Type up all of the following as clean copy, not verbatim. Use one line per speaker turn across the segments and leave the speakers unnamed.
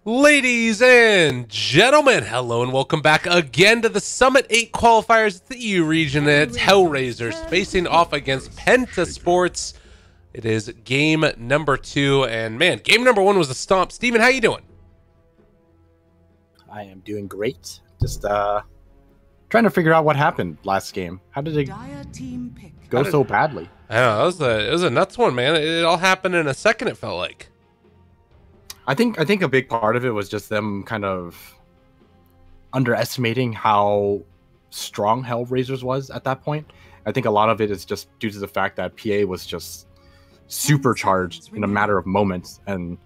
Ladies and gentlemen, hello and welcome back again to the Summit 8 qualifiers. It's the EU region, and it's HellRaisers facing off against PENTA Sports. It is game number 2, and man, game number 1 was a stomp. Steven, how you doing?
I am doing great. Just trying to figure out what happened last game. How did it go so badly?
I don't know, it was a nuts one, man. It all happened in a second, it felt like.
I think a big part of it was just them kind of underestimating how strong HellRaisers was at that point. I think a lot of it is just due to the fact that PA was just supercharged in a matter of moments and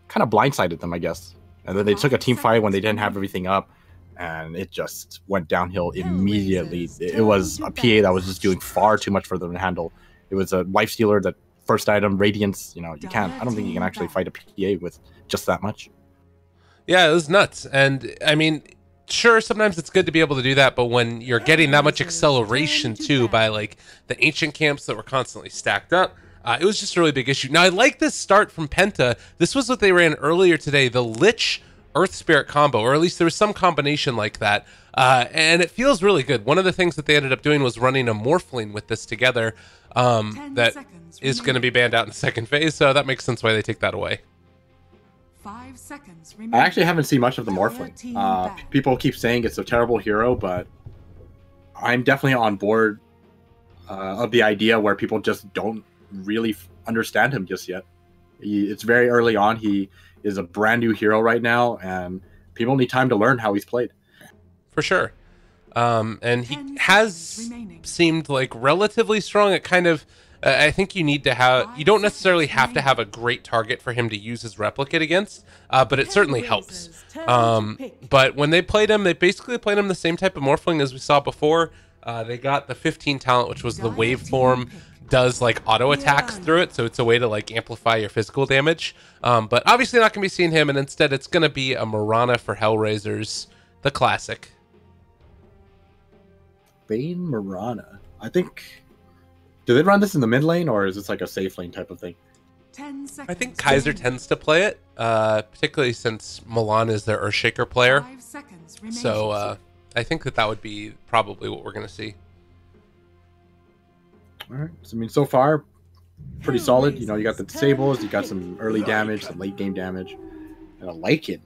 kind of blindsided them, I guess. And then they took a team fight when they didn't have everything up, and it just went downhill immediately. It was a PA that was just doing far too much for them to handle. It was a life stealer that first item, Radiance, you can't, I don't think you can actually fight a PA with just that much.
Yeah, it was nuts. And I mean, sure, sometimes it's good to be able to do that, but when you're getting that much acceleration too by like the ancient camps that were constantly stacked up, it was just a really big issue. Now, I like this start from PENTA. This was what they ran earlier today, the Lich Earth Spirit combo, or at least there was some combination like that. And it feels really good. One of the things that they ended up doing was running a Morphling with this together that is going to be banned out in the second phase, so that makes sense why they take that away.
5 seconds
I actually haven't seen much of the Morphling. People keep saying it's a terrible hero, but I'm definitely on board of the idea where people just don't really understand him just yet. It's very early on. He is a brand new hero right now, and people need time to learn how he's played.
For sure. And he has seemed like relatively strong. It kind of, I think you need to have, you don't necessarily have to have a great target for him to use his replicate against, but it certainly helps. But when they played him, they basically played him the same type of Morphling as we saw before. They got the 15 talent, which was the waveform, does like auto attacks through it, so it's a way to like amplify your physical damage. But obviously not gonna be seeing him, and instead it's gonna be a Mirana for HellRaisers, the classic.
Bane Mirana. I think, do they run this in the mid lane, or is this like a safe lane type of thing?
10 seconds.
I think Kaiser tends to play it, particularly since Milan is their Earthshaker player.
5 seconds
So I think that would be probably what we're going to see.
All right. So, I mean, so far, pretty solid. You got the disables, you got some early damage, some late game damage, and a Lycan.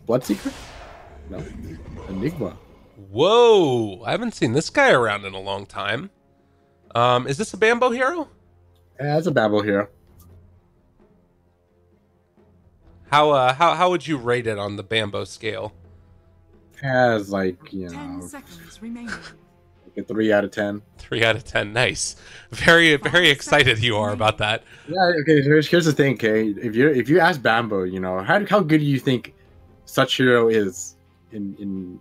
Bloodseeker? No. Enigma.
Whoa! I haven't seen this guy around in a long time. Is this a Bambo hero?
Yeah, it's a Bambo hero.
How would you rate it on the Bambo scale?
Has like,
10 seconds remaining.
like a 3 out of 10.
3 out of 10. Nice. Very excited you are about that.
Yeah. Okay. Here's the thing. Okay, if you ask Bambo, how good do you think such hero is in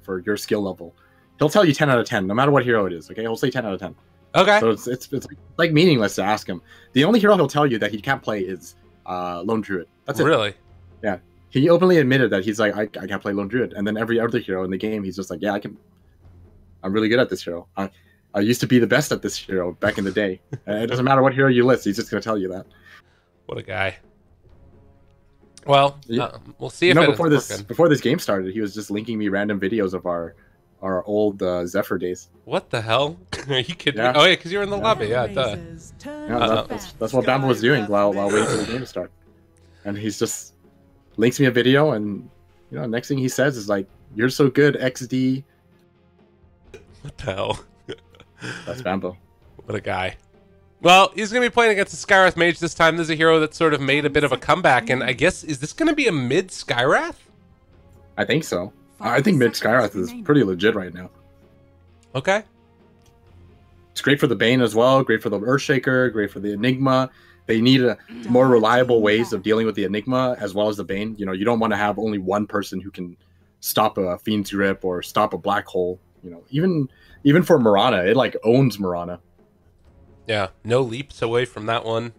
for your skill level? He'll tell you 10 out of 10, no matter what hero it is. Okay, he'll say 10 out of 10.
Okay.
So it's like meaningless to ask him. The only hero he'll tell you that he can't play is Lone Druid. That's it.
Really?
Yeah. He openly admitted that he's like, I can't play Lone Druid, and then every other hero in the game, he's just like, yeah, I can. I'm really good at this hero. I used to be the best at this hero back in the day. It doesn't matter what hero you list, he's just gonna tell you that.
What a guy. Well, we'll see if
before this game started, he was just linking me random videos of our old Zephyr days.
What the hell? Are you kidding
Yeah.
me? Oh yeah, because you're in the lobby. Yeah, duh.
Yeah, that's what Bambo was doing while waiting for the game to start. And he's just links me a video, and next thing he says is like, "You're so good, XD."
What the hell?
That's Bambo.
What a guy. Well, he's going to be playing against the Skywrath Mage this time. This is a hero that sort of made a bit of a comeback, and I guess, is this going to be a mid Skywrath?
I think so. I think mid Skywrath is pretty legit right now.
Okay.
It's great for the Bane as well, great for the Earthshaker, great for the Enigma. They need more reliable ways of dealing with the Enigma as well as the Bane. You don't want to have only one person who can stop a Fiend's Grip or stop a Black Hole. Even for Mirana, it like owns Mirana.
Yeah, no leaps away from that one.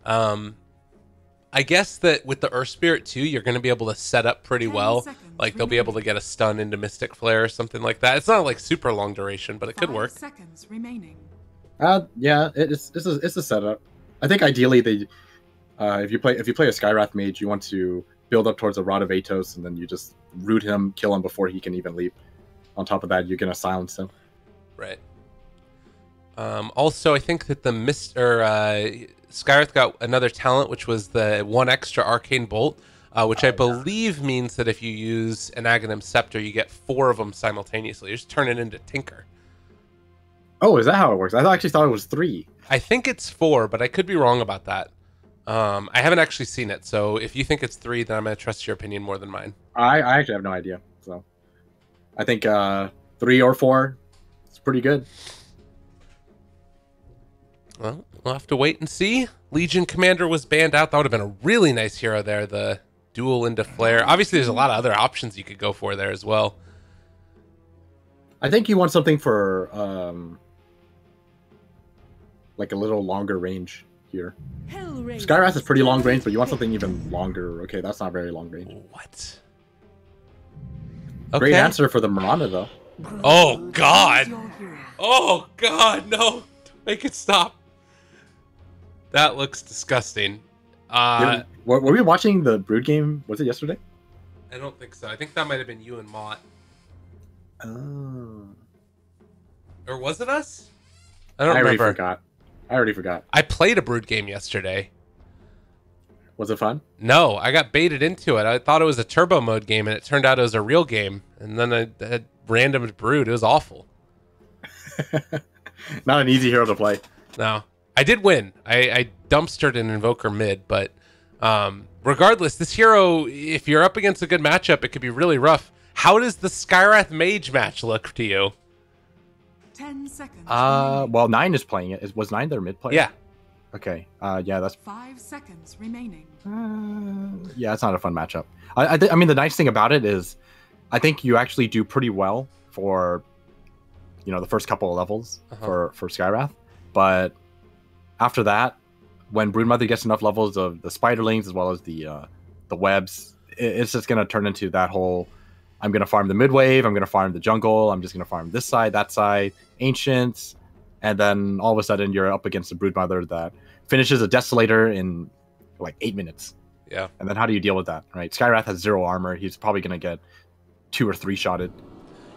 I guess that with the Earth Spirit too, you're going to be able to set up pretty well. Like they'll be able to get a stun into Mystic Flare or something like that. It's not like super long duration, but it could work.
5 seconds remaining.
Yeah, it's a setup. I think ideally they If you play a Skywrath mage, you want to build up towards a Rod of Atos, and then you just root him, kill him before he can even leap. On top of that, you're gonna silence him.
Right. Also, I think that the Skywrath got another talent, which was the 1 extra Arcane Bolt, which I believe means that if you use an Aghanim Scepter, you get 4 of them simultaneously. You just turn it into Tinker.
Oh, is that how it works? I actually thought it was 3.
I think it's 4, but I could be wrong about that. I haven't actually seen it, so if you think it's 3, then I'm going to trust your opinion more than mine.
I actually have no idea, so I think 3 or 4 is pretty good.
Well, we'll have to wait and see. Legion Commander was banned out. That would have been a really nice hero there, the duel into Flare. Obviously, there's a lot of other options you could go for there as well.
I think you want something for like a little longer range here. Skywrath is pretty long range, but you want something even longer. Okay, that's not very long range.
What?
Great answer for the Miranda, though.
Oh, God. Oh, God, no. Make it stop. That looks disgusting.
Were we watching the Brood game? Was it yesterday?
I don't think so. I think that might have been you and Mott.
Oh.
Or was it us? I don't remember.
I already forgot.
I played a Brood game yesterday.
Was it fun?
No, I got baited into it. I thought it was a turbo mode game, and it turned out it was a real game. And then I had randomed Brood. It was awful.
Not an easy hero to play.
No. I did win. I dumpstered an Invoker mid, but regardless, this hero, if you're up against a good matchup, it could be really rough. How does the Skywrath Mage match look to you?
10 seconds.
Well, 9 is playing it. Was 9 their mid player?
Yeah.
Okay. Yeah, that's
5 seconds remaining.
yeah, it's not a fun matchup. I mean, the nice thing about it is, I think you actually do pretty well for, the first couple of levels for Skywrath, but after that, when Broodmother gets enough levels of the Spiderlings as well as the webs, it's just gonna turn into that whole, I'm gonna farm the mid wave, I'm gonna farm the jungle, I'm just gonna farm this side, that side, ancients, and then all of a sudden you're up against a Broodmother that finishes a Desolator in like 8 minutes.
Yeah.
And then how do you deal with that, right? Skywrath has 0 armor. He's probably gonna get 2 or 3 shotted.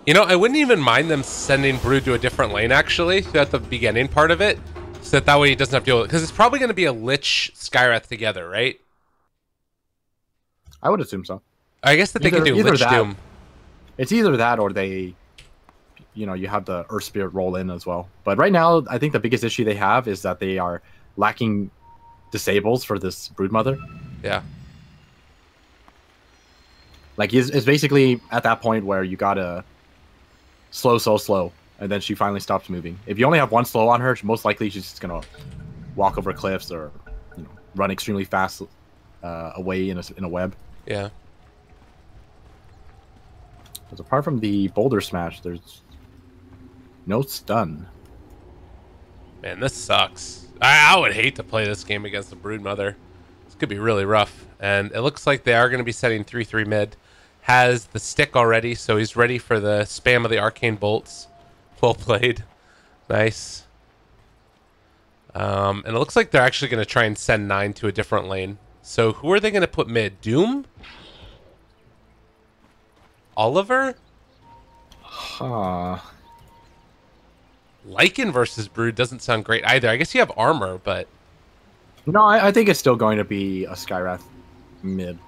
I wouldn't even mind them sending Brood to a different lane, actually, at the beginning part of it, so that way he doesn't have to deal with it. Because it's probably going to be a Lich Skywrath together, right?
I would assume so.
I guess that they can do Lich Doom.
It's either that or they, you have the Earth Spirit roll in as well. But right now, I think the biggest issue they have is that they are lacking disables for this Broodmother.
Yeah.
Like, it's basically at that point where you gotta slow, and then she finally stops moving. If you only have 1 slow on her, most likely she's just gonna walk over cliffs or run extremely fast away in a web.
Yeah.
Because apart from the boulder smash, there's no stun.
Man, this sucks. I would hate to play this game against the Broodmother. This could be really rough. And it looks like they are going to be setting 3-3 mid. Has the stick already, so he's ready for the spam of the arcane bolts. Well played. Nice. And it looks like they're actually going to try and send 9 to a different lane. So who are they going to put mid? Doom? Oliver?
Huh.
Lycan versus Brood doesn't sound great either. I guess you have armor, but...
No, I think it's still going to be a Skywrath mid.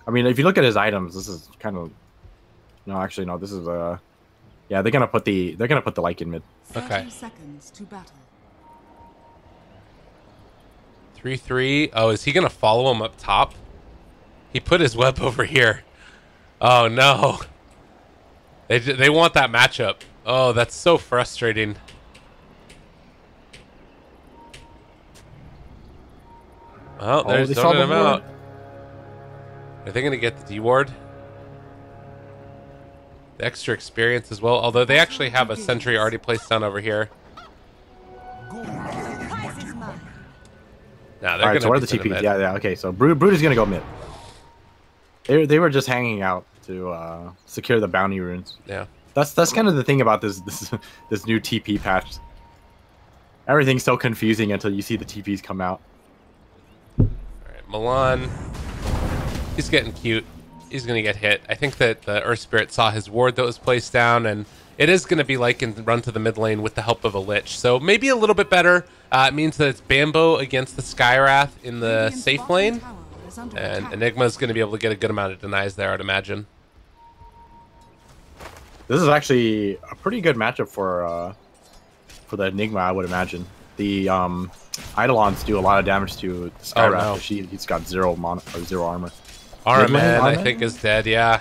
I mean, if you look at his items, this is kind of... No, actually, no. This is a... Yeah, they're gonna put the Lycan mid.
Okay.
30 seconds to battle.
3-3. Oh, is he gonna follow him up top? He put his web over here. Oh no. They want that matchup. Oh, that's so frustrating. Oh, there's zoning him out. Are they gonna get the D ward? The extra experience as well. Although they actually have a sentry already placed down over here. Nah, they're
Alright, so what are the TPs? Yeah, okay, so Brood is gonna go mid. They were just hanging out to secure the bounty runes.
Yeah.
That's kind of the thing about this new TP patch. Everything's so confusing until you see the TPs come out.
All right, Milan. He's getting cute. He's going to get hit. I think that the Earth Spirit saw his ward that was placed down, and it is going to be like in run to the mid lane with the help of a Lich. So maybe a little bit better. It means that it's Bambo against the Skywrath in the safe lane, and Enigma is going to be able to get a good amount of denies there, I'd imagine.
This is actually a pretty good matchup for the Enigma, I would imagine. The Eidolons do a lot of damage to the Skywrath.
Oh, no.
He's got zero armor.
Araman, I think, is dead, yeah.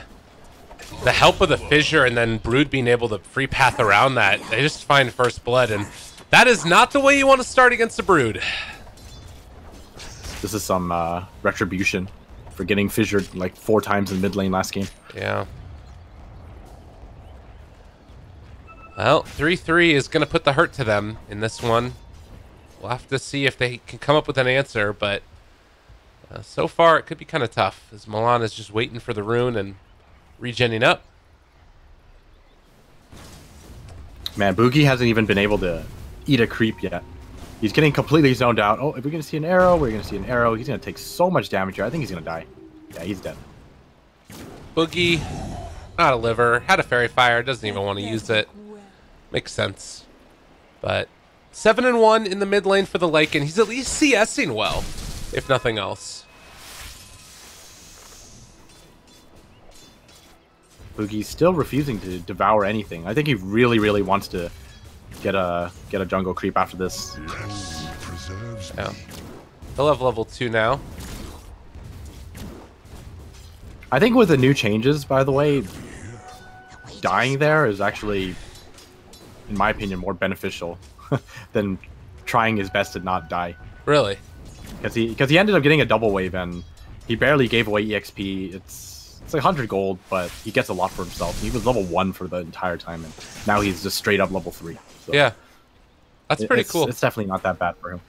The help of the Fissure and then Brood being able to free path around that, they just find first blood, and that is not the way you want to start against a Brood.
This is some retribution for getting fissured like 4 times in mid lane last game.
Yeah. Well, 3-3 is going to put the hurt to them in this one. We'll have to see if they can come up with an answer, but so far it could be kind of tough, as Milan is just waiting for the rune and regenning up.
Man, Boogie hasn't even been able to eat a creep yet. He's getting completely zoned out. Oh, if we're going to see an arrow, we're going to see an arrow. He's going to take so much damage here. I think he's going to die. Yeah, he's dead.
Boogie, not a liver, had a Fairy Fire, doesn't even want to use it. Makes sense. But 7-1 in the mid lane for the Lycan. He's at least CSing well, if nothing else.
Boogie's still refusing to devour anything. I think he really, really wants to get a jungle creep after this.
Yeah. They'll have level 2 now.
I think with the new changes, by the way, dying there is actually, in my opinion, more beneficial than trying his best to not die.
Really?
Because he ended up getting a double wave and he barely gave away EXP. It's like 100 gold, but he gets a lot for himself. He was level 1 for the entire time, and now he's just straight up level 3. So
yeah. That's pretty cool.
It's definitely not that bad for him.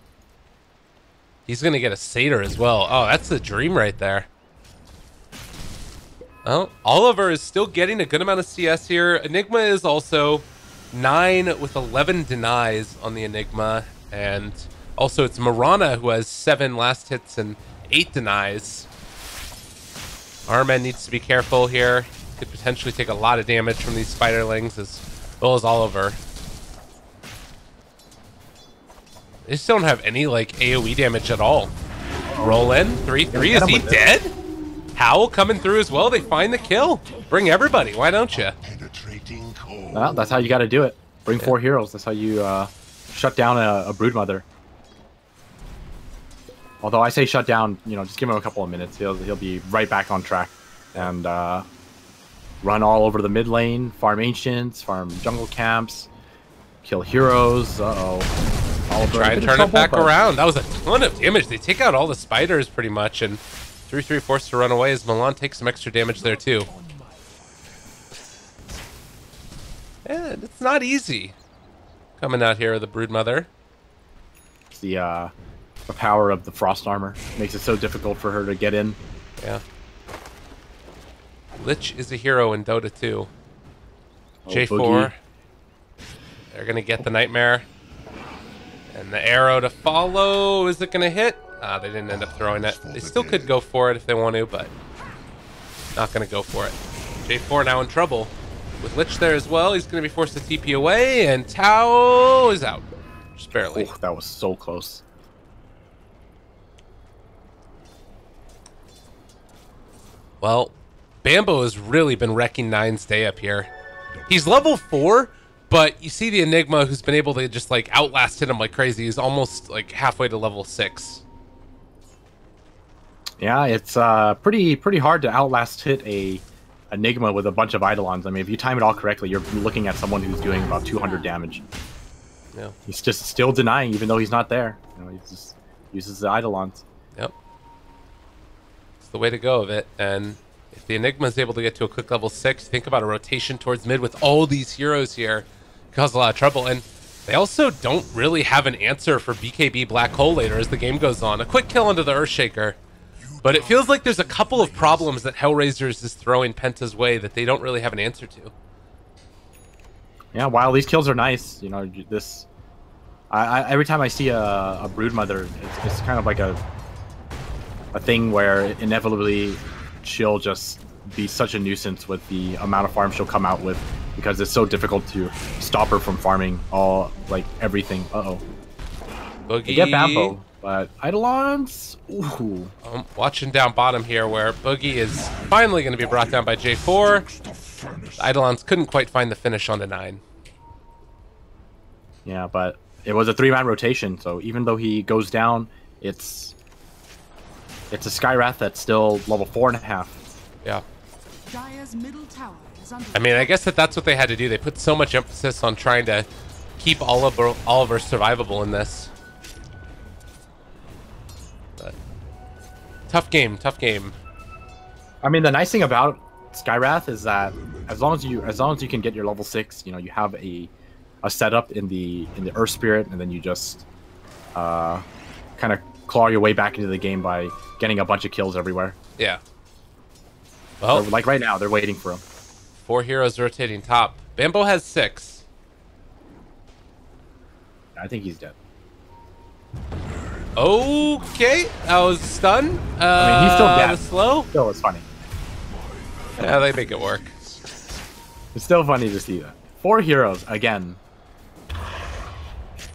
He's going to get a Satyr as well. Oh, that's the dream right there. Well, Oliver is still getting a good amount of CS here. Enigma is also 9 with 11 denies on the Enigma. And also it's Mirana who has 7 last hits and 8 denies. Armen needs to be careful here. Could potentially take a lot of damage from these spiderlings as well as Oliver. They just don't have any like AoE damage at all. Roll in, 3-3. Is he dead? Howl coming through as well. They find the kill. Bring everybody. Why don't you?
Well, that's how you got to do it. Bring 4 heroes. That's how you shut down a broodmother. Although I say shut down, you know, just give him a couple of minutes. He'll be right back on track and run all over the mid lane, farm ancients, farm jungle camps, kill heroes.
Try and turn it back around. That was a ton of damage. They take out all the spiders pretty much, and 3-3 forced to run away as Milan takes some extra damage there too. And it's not easy coming out here with the broodmother.
The power of the frost armor makes it so difficult for her to get in.
Yeah. Lich is a hero in Dota 2. J4.
Boogie.
They're going to get the Nightmare. And the arrow to follow. Is it going to hit? They didn't end up throwing it. They still could go for it if they want to, but not going to go for it. J4 now in trouble. With Lich there as well, he's going to be forced to TP away, and Tao is out. Just barely.
Oh, that was so close.
Well, Bambo has really been wrecking Nine's day up here. He's level 4, but you see the Enigma who's been able to just like outlast hit him like crazy. He's almost like halfway to level 6.
Yeah, it's pretty hard to outlast hit a Enigma with a bunch of Eidolons. I mean, if you time it all correctly, you're looking at someone who's doing about 200 damage.
Yeah.
He's just still denying, even though he's not there. You know, he just uses the Eidolons.
Yep. It's the way to go of it. And if the Enigma is able to get to a quick level 6, think about a rotation towards mid with all these heroes here. Cause a lot of trouble. And they also don't really have an answer for BKB Black Hole later as the game goes on. A quick kill into the Earthshaker. But it feels like there's a couple of problems that HellRaisers is throwing Penta's way that they don't really have an answer to.
Yeah, while these kills are nice, you know, this Every time I see a broodmother, it's kind of like a thing where inevitably she'll just be such a nuisance with the amount of farms she'll come out with, because it's so difficult to stop her from farming everything.
Boogie.
They get Bambo, but Eidolons. Ooh.
Watching down bottom here, where Boogie is finally going to be brought down by J4. The Eidolons couldn't quite find the finish on the 9.
Yeah, but it was a 3-man rotation, so even though he goes down, it's a Skywrath that's still level 4.5.
Yeah.
Dire's middle tower is under
I mean, I guess that's what they had to do. They put so much emphasis on trying to keep Oliver survivable in this. But tough game.
I mean, the nice thing about Skywrath is that as long as you can get your level 6, you have a setup in the Earth Spirit, and then you just kind of claw your way back into the game by getting a bunch of kills everywhere.
Yeah. Well,
so, like right now, they're waiting for him.
4 heroes rotating top. Bambo has 6.
I think he's dead.
Okay, that was a stun.
I mean, he's still dead.
Slow.
Still, it's funny.
Yeah, they make it work.
It's still funny to see that. 4 heroes again.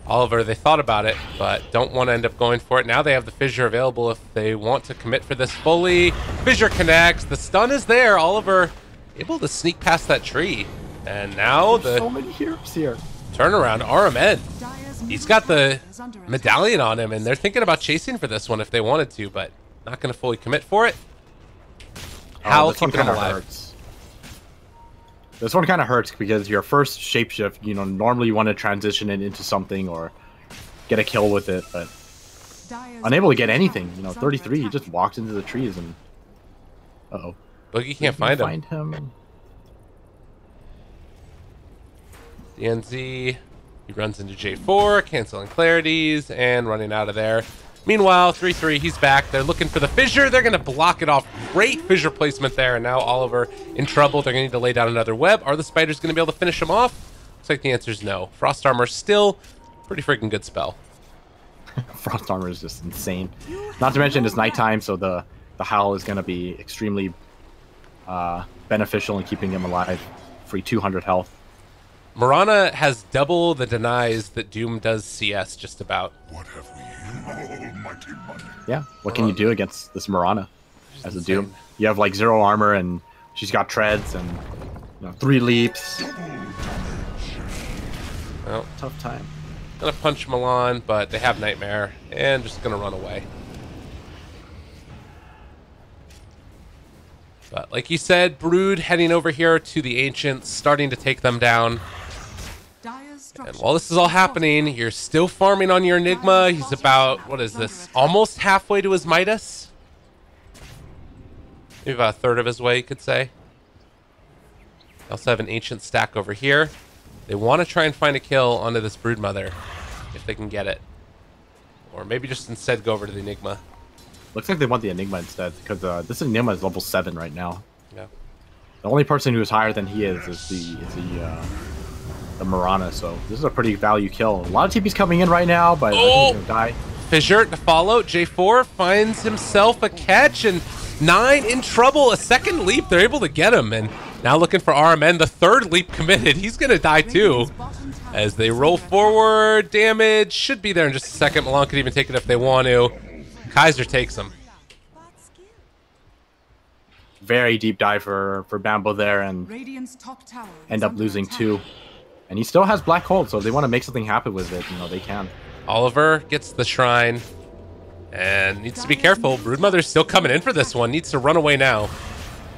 Oliver, they thought about it, but don't want to end up going for it. Now they have the Fissure available if they want to commit for this fully. Fissure connects. The stun is there. Oliver able to sneak past that tree. And now
There's so many heroes here.
Turnaround. RMN. He's got the medallion on him, and they're thinking about chasing for this one if they wanted to, but not going to fully commit for it. Hal keeping him alive.
Hurts. This one kind of hurts because your first shapeshift, normally you want to transition it into something or get a kill with it, but unable to get anything. 33, he just walked into the trees and... Uh-oh.
Boogie can't find him. DNZ, he runs into J4, canceling clarities, and running out of there. Meanwhile, 3-3, he's back. They're looking for the Fissure. They're going to block it off. Great Fissure placement there. And now Oliver in trouble. They're going to need to lay down another web. Are the spiders going to be able to finish him off? Looks like the answer is no. Frost Armor still pretty freaking good spell.
Frost Armor is just insane. Not to mention it's nighttime, so the Howl is going to be extremely beneficial in keeping him alive. Free 200 health.
Mirana has double the denies that Doom does CS just about.
What have we here? Almighty money.
Yeah, what can you do against this Mirana as a Doom? You have like 0 armor and she's got treads and 3 leaps.
Well,
tough time.
Gonna punch Milan, but they have Nightmare and just gonna run away. But like you said, Brood heading over here to the Ancients, starting to take them down. And while this is all happening, you're still farming on your Enigma. He's about, what is this, almost halfway to his Midas? Maybe about a third of his way, you could say. They also have an Ancient stack over here. They want to try and find a kill onto this Broodmother, if they can get it. Or maybe just instead go over to the Enigma.
Looks like they want the Enigma instead, because this Enigma is level 7 right now.
Yeah.
The only person who is higher than he is the Mirana, so this is a pretty value kill. A lot of TP's coming in right now, but I think he's gonna die.
Fissure to follow. J4 finds himself a catch, and 9 in trouble. A second leap, they're able to get him, and now looking for RMN. The third leap committed. He's gonna die too. As they roll forward, damage should be there in just a second. Milan could even take it if they want to. Kaiser takes him.
Very deep dive for Bambo there, and end up losing 2. And he still has Black Hold, so if they want to make something happen with it, they can.
Oliver gets the shrine and needs to be careful. Broodmother's still coming in for this one. Needs to run away now.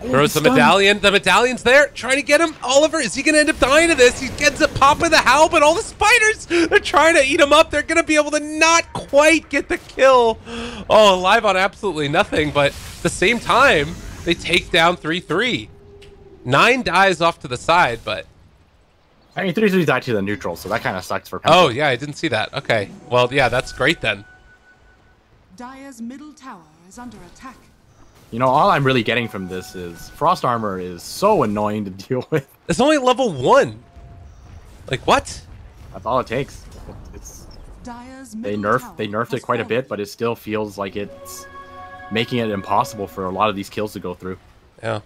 Throws the medallion. The medallion's there. Trying to get him. Oliver, is he going to end up dying to this? He ends up popping the Howl, but all the spiders, they're trying to eat him up. They're going to be able to not quite get the kill. Oh, alive on absolutely nothing, but at the same time, they take down 3-3. 9 dies off to the side, but...
I mean, 3-3 died to the neutral, so that kind of sucks for PENTA.
Oh, yeah, I didn't see that. Okay. Well, yeah, that's great then.
Dire's middle tower is under attack.
All I'm really getting from this is Frost Armor is so annoying to deal with.
It's only level 1. Like, what?
That's all it takes. It's
Dire's
They
middle tower
nerfed it
has
quite a
fallen.
bit, but it still feels like it's making it impossible for a lot of these kills to go through.
Yeah.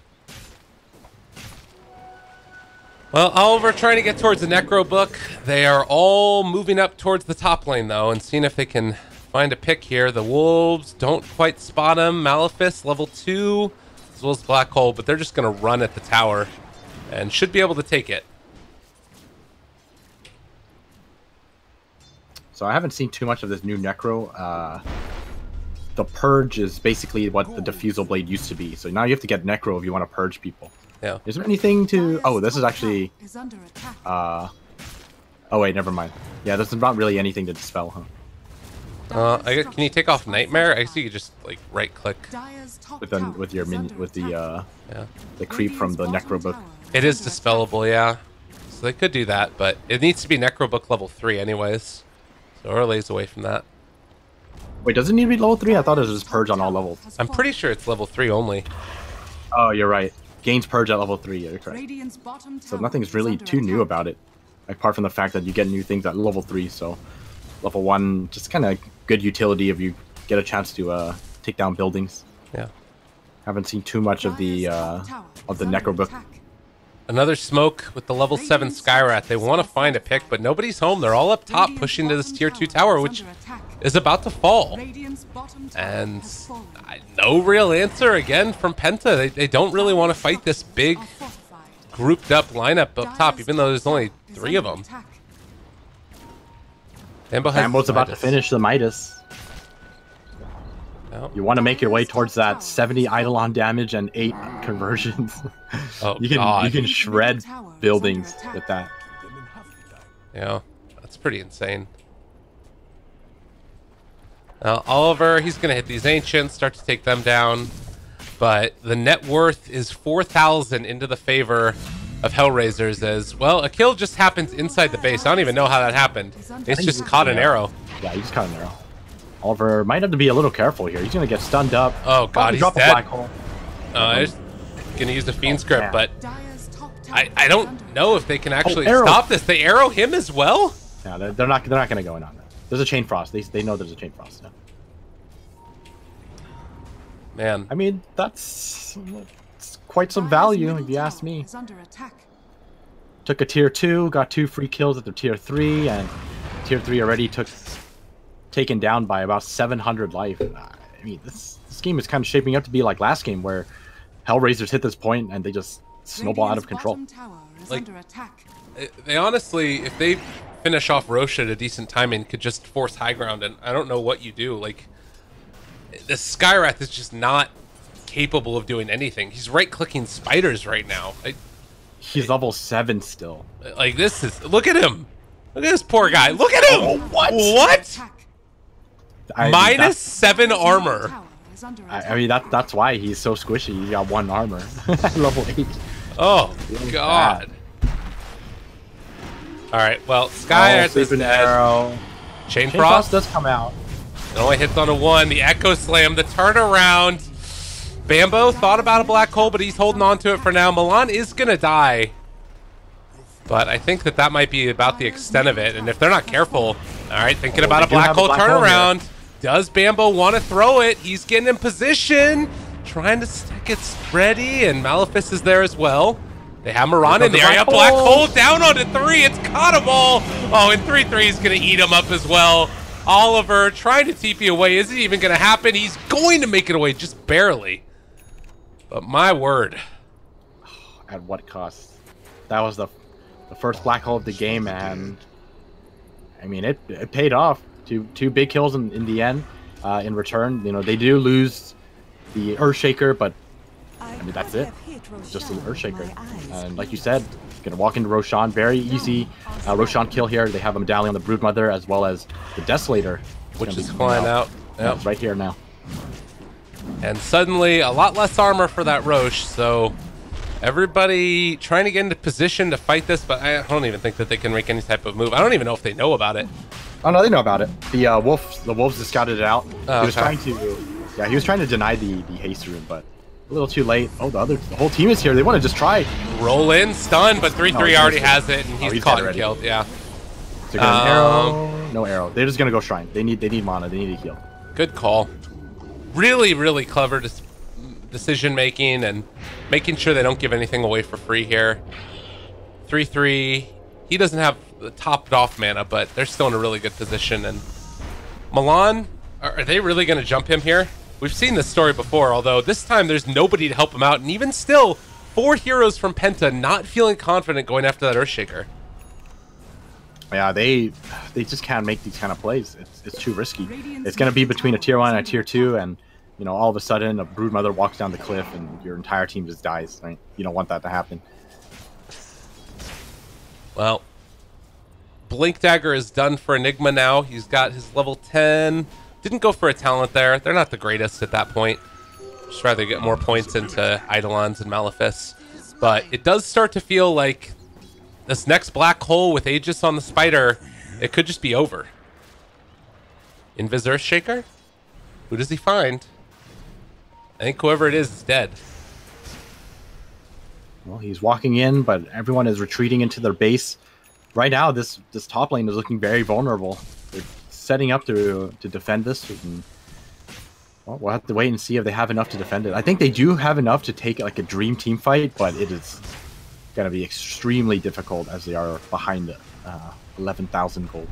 Well, Oliver trying to get towards the Necro book. They are all moving up towards the top lane, though, and seeing if they can find a pick here. The Wolves don't quite spot him. Malefice, level 2, as well as Black Hole, but they're just going to run at the tower and should be able to take it.
So I haven't seen too much of this new Necro. The Purge is basically what the Diffusal Blade used to be. So now you have to get Necro if you want to purge people.
Yeah.
Is there anything to... Oh, this is actually...
Is under attack.
Oh, wait, never mind. Yeah, there's not really anything to dispel, huh?
I guess, can you take off Nightmare? I guess you could just, like, right-click.
Dire's top
With
tower
your
is
minion,
under
with the
Yeah.
creep from the Necro book.
It is dispellable, yeah. So they could do that, but it needs to be Necro book level 3 anyways. So we're a ways away from that.
Wait, does it need to be level 3? I thought it was just Purge on all levels.
I'm pretty sure it's level 3 only.
Oh, you're right. Gains Purge at level 3, you're correct.
Radiant's bottom
So
tower
nothing's
is
really
under
too new
attack.
about it, apart from the fact that you get new things at level 3. So level 1, just kind of good utility if you get a chance to take down buildings.
Yeah.
Haven't seen too much of the
Dire's top tower is under
Necro book.
attack.
Another smoke with the level 7 Skyrat. They want to find a pick, but nobody's home. They're all up top,
Radiant's
pushing to this
bottom
tier 2 tower,
is
which
under attack.
is about to fall.
Radiant's bottom tower
And
has fallen.
no real answer again from Penta. They don't really want to fight this big,
Are fortified.
grouped up lineup up top,
Dire's
even though there's
top
only
tower is
3 of
under
them.
attack.
Ambo has
Ambo's about to
Midas.
finish the Midas.
No.
You want to make your way towards that 70 Eidolon damage and 8 conversions.
Oh,
you can
God.
shred buildings with that.
Yeah, that's pretty insane. Now, Oliver, he's going to hit these Ancients, start to take them down. But the net worth is 4,000 into the favor of HellRaisers as, well, a kill just happens inside the base. I don't even know how that happened. It's just caught an arrow.
Yeah, he just caught an arrow. Oliver might have to be a little careful here. He's going to get stunned up.
Oh, God,
Probably
he's
drop a
dead.
black hole.
I'm just going to use the Fiend script,
man.
but
Dire's top tower
I
is
don't
under
know if they can actually
arrow.
stop this. They arrow him as well?
Yeah, they're not going to go in on that. There's a Chain Frost. They know there's a Chain Frost. Yeah.
Man.
I mean, that's quite some value if you ask me.
is under attack.
Took a tier 2, got 2 free kills at the tier 3, and tier 3 already taken down by about 700 life. I mean, this game is kind of shaping up to be like last game, where HellRaisers hit this point and they just snowball out of
Radiant's
control.
bottom tower is
Like-
under attack.
They honestly, if they finish off Roche at a decent timing, could just force high ground, and I don't know what you do. Like, the Skywrath is just not capable of doing anything. He's right-clicking spiders right now.
He's level 7 still.
Like, this is... Look at him! Look at this poor guy. Look at him!
what?
What?
Attack.
I mean,
Minus 7 armor.
Tower is under
I
attack.
mean, that's why he's so squishy. He got 1 armor. Level 8.
Oh, God. Alright, well, Sky is
Sleeping
dead.
Arrow.
Chain
Chain Frost
Frost.
does come out.
It only hits on a 1. The Echo Slam, the turnaround. Bambo thought about a black hole, but he's holding on to it for now. Milan is going to die. But I think that might be about the extent of it. And if they're not careful... All right, thinking about a
they do
black
have a
hole
black hole
turnaround. Does Bambo want to throw it? He's getting in position. Trying to stick it ready. And Malefice is there as well. They have Moran in the area. Black hole down onto 3. It's caught them all. Oh, and 3-3 is going to eat him up as well. Oliver trying to TP away. Is it even going to happen? He's going to make it away, just barely. But my word.
At what cost? That was the first black hole of the game, and I mean, it paid off. Two big kills in the end. In return, you know, they do lose the Earthshaker, but I mean, that's it. Just an Earthshaker. And like you said, gonna walk into Roshan. Very easy Roshan kill here. They have him dally on the Broodmother as well as the Desolator,
Which is flying out.
Yeah,
Yep.
it's right here now.
And suddenly, a lot less armor for that Roche, so everybody trying to get into position to fight this, but I don't even think that they can make any type of move. I don't even know if they know about it.
Oh no, they know about it. The wolves just scouted it out.
Oh,
he was
okay.
trying to, yeah, he was trying to deny the haste rune, but a little too late. Oh, the whole team is here. They want to just try.
Roll in, stun, but 3-3
he's
already
missing.
has it, and he's
He's
caught
dead
and
already.
killed, yeah.
So get an arrow. No arrow. They're just gonna go shrine. They need mana. They need to heal.
Good call. Really, really clever decision making and making sure they don't give anything away for free here. 3-3. He doesn't have the topped off mana, but they're still in a really good position. And Milan, are they really going to jump him here? We've seen this story before, although this time there's nobody to help him out. And even still, 4 heroes from Penta not feeling confident going after that Earthshaker.
Yeah, they just can't make these kind of plays. It's too risky. It's going to be between a tier 1 and a tier 2, and you know, all of a sudden a Broodmother walks down the cliff and your entire team just dies. Right? You don't want that to happen.
Well, Blink Dagger is done for Enigma now. He's got his level 10. Didn't go for a talent there. They're not the greatest at that point. Just rather get more points into Eidolons and Malefice. But it does start to feel like this next black hole with Aegis on the spider, it could just be over. Invis Earthshaker? Who does he find? I think whoever it is dead.
Well, he's walking in, but everyone is retreating into their base. Right now, this top lane is looking very vulnerable. They're setting up to defend this. And, well, we'll have to wait and see if they have enough to defend it. I think they do have enough to take like a dream team fight, but it is going to be extremely difficult as they are behind 11,000 gold.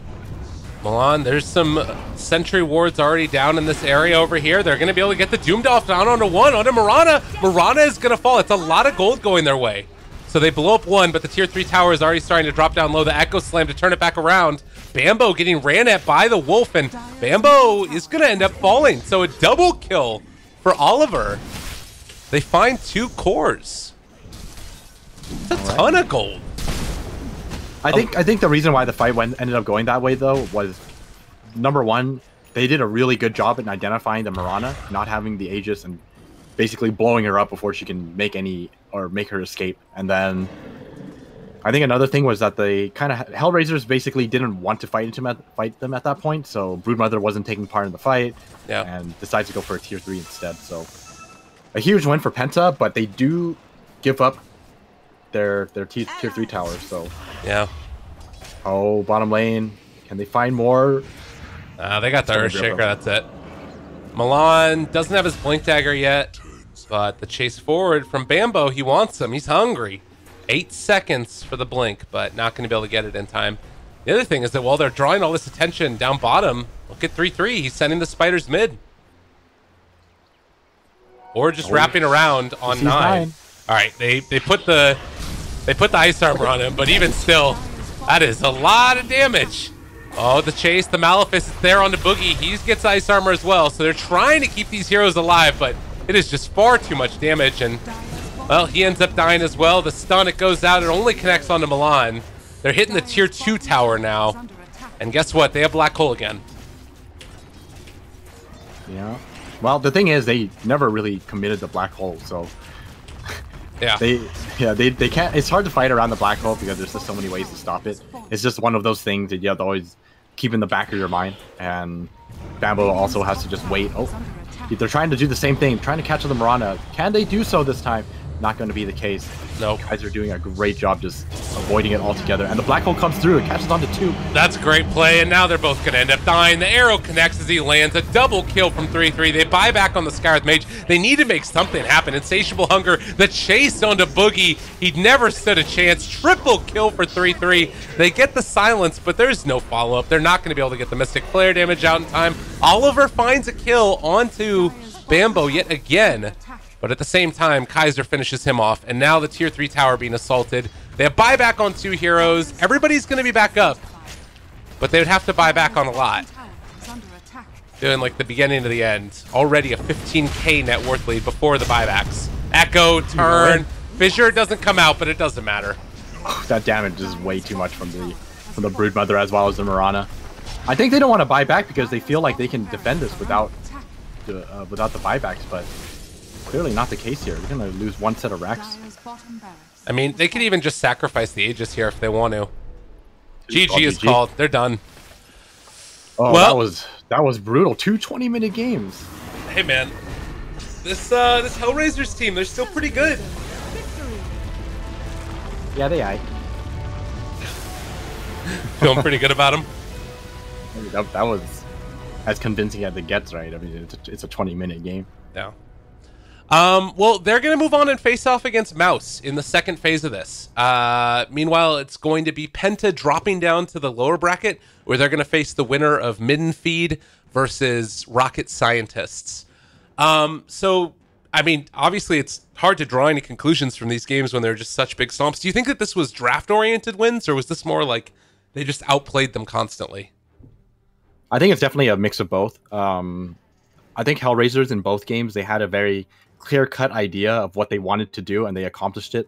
Milan, there's some sentry wards already down in this area over here. They're going to be able to get the Doomdolf down onto 1, onto Mirana. Mirana is going to fall. It's a lot of gold going their way. So they blow up 1, but the tier 3 tower is already starting to drop down low. The Echo Slam to turn it back around. Bambo getting ran at by the Wolf, and Bambo is going to end up falling. So a double kill for Oliver. They find 2 cores. It's a ton of gold.
I think the reason why the fight ended up going that way though was, number one, they did a really good job at identifying the Mirana, not having the Aegis, and basically blowing her up before she can make her escape. And then I think another thing was that they kind of HellRaisers basically didn't want to fight them at that point, so Broodmother wasn't taking part in the fight, and decides to go for a tier 3 instead. So a huge win for Penta, but they do give up their tier 3 towers. So
yeah.
Oh, bottom lane, can they find more?
They got the Earthshaker. That's it. Milan doesn't have his Blink Dagger yet, but the chase forward from Bambo, he wants him. He's hungry. 8 seconds for the blink, but not going to be able to get it in time. The other thing is that while they're drawing all this attention down bottom, look at 3-3. He's sending the spiders mid, or just wrapping around on 9. All right, they put the ice armor on him, but even still, that is a lot of damage. Oh, the chase, the Malefice is there on the Boogie. He gets ice armor as well, so they're trying to keep these heroes alive, but it is just far too much damage, and well, he ends up dying as well. The stun, it goes out, it only connects onto Milan. They're hitting the tier 2 tower now, and guess what? They have black hole again.
Yeah. Well, the thing is, they never really committed the black hole, so
yeah,
they can't. It's hard to fight around the black hole because there's just so many ways to stop it. It's just one of those things that you have to always keep in the back of your mind. And Bambo also has to just wait. Oh, they're trying to do the same thing, trying to catch the Mirana. Can they do so this time? Not going to be the case.
No,
guys are doing a great job just avoiding it altogether. And the black hole comes through. It catches onto 2.
That's a great play, and now they're both going to end up dying. The arrow connects as he lands. A double kill from 3-3. They buy back on the Scarlet Mage. They need to make something happen. Insatiable Hunger, the chase onto Boogie. He'd never stood a chance. Triple kill for 3-3. They get the silence, but there's no follow-up. They're not going to be able to get the Mystic Flare damage out in time. Oliver finds a kill onto Bambo yet again. But at the same time, Kaiser finishes him off, and now the tier 3 tower being assaulted. They have buyback on 2 heroes. Everybody's going to be back up, but they would have to buy back on a lot. Doing like the beginning to the end. Already a 15k net worth lead before the buybacks. Echo, turn. Fissure doesn't come out, but it doesn't matter.
That damage is way too much from the Broodmother as well as the Mirana. I think they don't want to buy back because they feel like they can defend this without the buybacks, but clearly not the case here. They're going to lose 1 set of racks.
I mean, they could even just sacrifice the Aegis here if they want to. GG is called. They're done.
Oh, well, that was brutal. 2 20-minute games.
Hey, man. This HellRaisers team, they're still pretty good.
Yeah, they are.
Feeling pretty good about them.
That was as convincing as it gets, right? I mean, it's a 20-minute game.
Yeah. Well, they're going to move on and face off against Mouse in the second phase of this. Meanwhile, it's going to be Penta dropping down to the lower bracket, where they're going to face the winner of Midden Feed versus Rocket Scientists. So, I mean, obviously it's hard to draw any conclusions from these games when they're just such big stomps. Do you think that this was draft-oriented wins, or was this more like they just outplayed them constantly?
I think it's definitely a mix of both. I think HellRaisers in both games, they had a very clear-cut idea of what they wanted to do, and they accomplished it,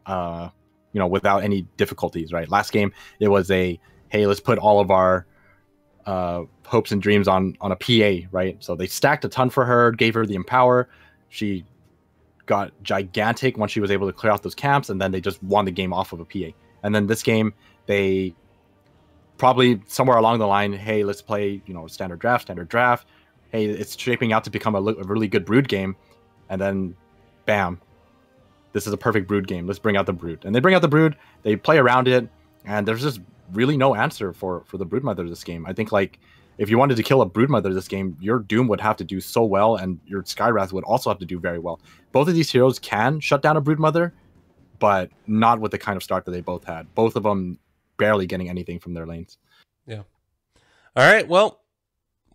without any difficulties, right? Last game, it was hey, let's put all of our hopes and dreams on a PA, right? So they stacked a ton for her, gave her the Empower. She got gigantic once she was able to clear out those camps, and then they just won the game off of a PA. And then this game, they probably somewhere along the line, hey, let's play, standard draft. Hey, it's shaping out to become a really good Brood game. And then, bam, this is a perfect Brood game. Let's bring out the Brood. And they bring out the Brood, they play around it, and there's just really no answer for the Broodmother this game. I think, like, if you wanted to kill a Broodmother this game, your Doom would have to do so well, and your Skywrath would also have to do very well. Both of these heroes can shut down a Broodmother, but not with the kind of start that they both had. Both of them barely getting anything from their lanes.
Yeah. All right, well,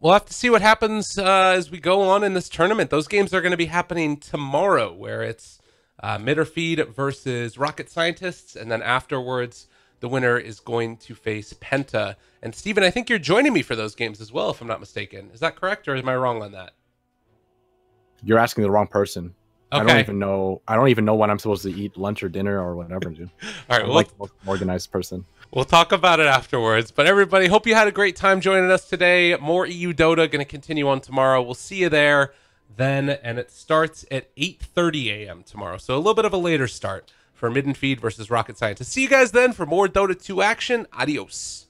we'll have to see what happens as we go on in this tournament. Those games are going to be happening tomorrow, where it's Midderfeed versus Rocket Scientists, and then afterwards, the winner is going to face Penta. And Steven, I think you're joining me for those games as well, if I'm not mistaken. Is that correct, or am I wrong on that?
You're asking the wrong person.
Okay.
I don't even know when I'm supposed to eat lunch or dinner or whatever, dude.
All right,
I'm like the most organized person.
We'll talk about it afterwards. But everybody, hope you had a great time joining us today. More EU Dota going to continue on tomorrow. We'll see you there then, and it starts at 8:30 a.m. tomorrow. So a little bit of a later start for Midden Feed versus Rocket Scientists. See you guys then for more Dota 2 action. Adios.